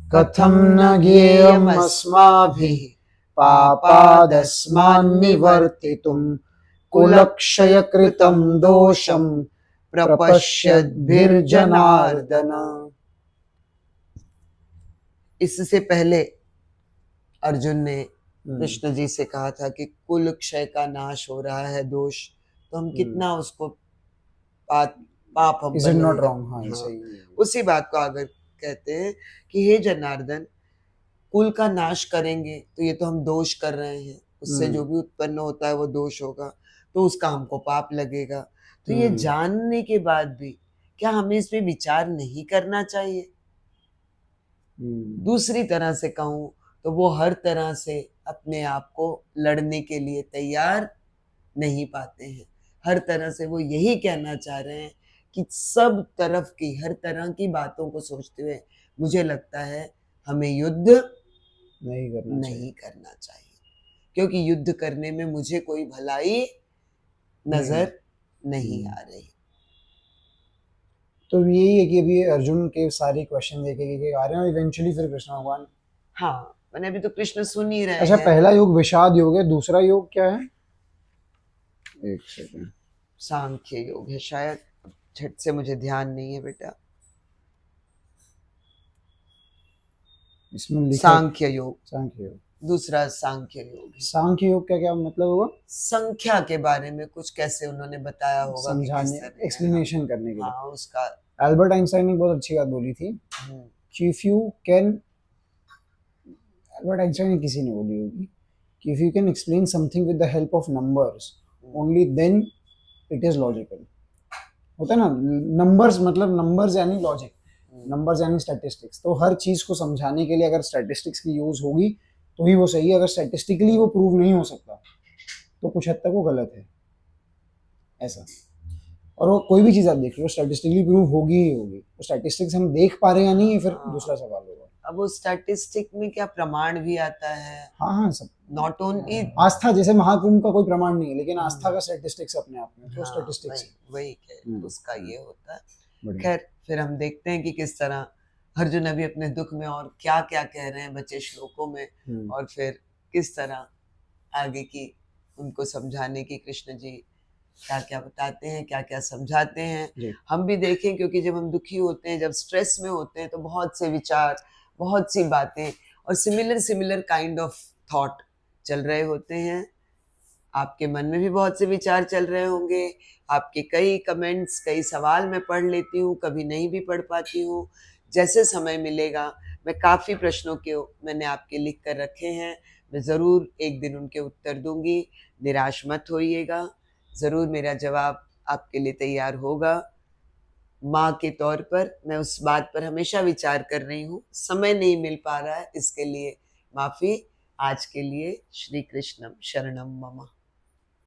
कथं न ज्ञेयमस्माभिः पापादस्मान्निवर्तितुं कुलक्षयकृतं दोषं प्रपश्यद्भिर्जनार्दन। इससे पहले अर्जुन ने कृष्ण जी से कहा था कि कुल क्षय का नाश हो रहा है दोष, तो हम कितना उसको पाप हम Is it not बनाएंगे। wrong? हाँ, सही है। उसी बात को अगर कहते हैं कि हे जनार्दन, कुल का नाश करेंगे तो ये तो हम दोष कर रहे हैं, उससे जो भी उत्पन्न होता है वो दोष होगा, तो उसका हमको पाप लगेगा। तो ये जानने के बाद भी क्या हमें इस पे विचार नहीं करना चाहिए? दूसरी तरह से कहूं तो वो हर तरह से अपने आप को लड़ने के लिए तैयार नहीं पाते हैं। हर तरह से वो यही कहना चाह रहे हैं कि सब तरफ की हर तरह की बातों को सोचते हुए मुझे लगता है हमें युद्ध नहीं करना चाहिए, क्योंकि युद्ध करने में मुझे कोई भलाई नजर नहीं आ रही। तो यही है कि अभी अर्जुन के सारे क्वेश्चन देखे आ रहे हैं, इवेंचुअली फिर कृष्ण भगवान। हाँ, मैंने अभी तो कृष्ण सुन ही रहे अच्छा, हैं। पहला योग विषाद योग है, दूसरा योग क्या है? एक सेकंड, सांख्य योग है शायद, झट से मुझे ध्यान नहीं है बेटा। इसमें लिखा सांख्य योग, दूसरा सांख्य योग है। सांख्य योग का क्या मतलब होगा? संख्या के बारे में कुछ कैसे उन्होंने बताया होगा, समझाने, एक्सप्लेनेशन करने के लिए। हाँ, उसका एल्बर्ट आइंस्टाइन ने बहुत अच्छी बात बोली थी कि if you can, Albert Einstein ने किसी ने बोली होगी कि if you can explain something with the help of numbers only then it is logical. होता है ना, नंबर्स मतलब नंबर्स यानी लॉजिक, नंबर्स यानी स्टैटिस्टिक्स। तो हर चीज को समझाने के लिए अगर स्टैटिस्टिक्स की यूज होगी तो ही वो सही है। अगर स्टैटिस्टिकली वो प्रूव नहीं हो सकता तो कुछ हद तक वो गलत है, ऐसा। और वो कोई भी चीज आप देख लो स्टैटिस्टिकली प्रूव होगी ही होगी। तो स्टैटिस्टिक्स हम देख पा रहे हैं या नहीं, ये फिर दूसरा सवाल होगा। अब वो स्टैटिस्टिक में क्या प्रमाण भी आता है? हाँ, सब नॉट ओनली आस्था, जैसे महाकुंभ का कोई प्रमाण नहीं है, लेकिन आस्था का स्टैटिस्टिक्स अपने आप में, तो स्टैटिस्टिक्स वही उसका ये होता है। खैर, फिर हम देखते हैं कि किस तरह अर्जुन अभी अपने दुख में और क्या क्या कह रहे हैं बचे श्लोकों में, और फिर किस तरह आगे की उनको समझाने की कृष्ण जी क्या क्या बताते हैं, क्या क्या समझाते हैं, हम भी देखें। क्योंकि जब हम दुखी होते हैं, जब स्ट्रेस में होते हैं, तो बहुत से विचार, बहुत सी बातें और सिमिलर काइंड ऑफ थॉट चल रहे होते हैं। आपके मन में भी बहुत से विचार चल रहे होंगे, आपके कई कमेंट्स, कई सवाल मैं पढ़ लेती हूँ, कभी नहीं भी पढ़ पाती हूँ। जैसे समय मिलेगा, मैं काफ़ी प्रश्नों के मैंने आपके लिख कर रखे हैं, मैं ज़रूर एक दिन उनके उत्तर दूंगी। निराश मत होइएगा, ज़रूर मेरा जवाब आपके लिए तैयार होगा। माँ के तौर पर मैं उस बात पर हमेशा विचार कर रही हूँ, समय नहीं मिल पा रहा है, इसके लिए माफ़ी। आज के लिए श्री कृष्णम शरणम मम।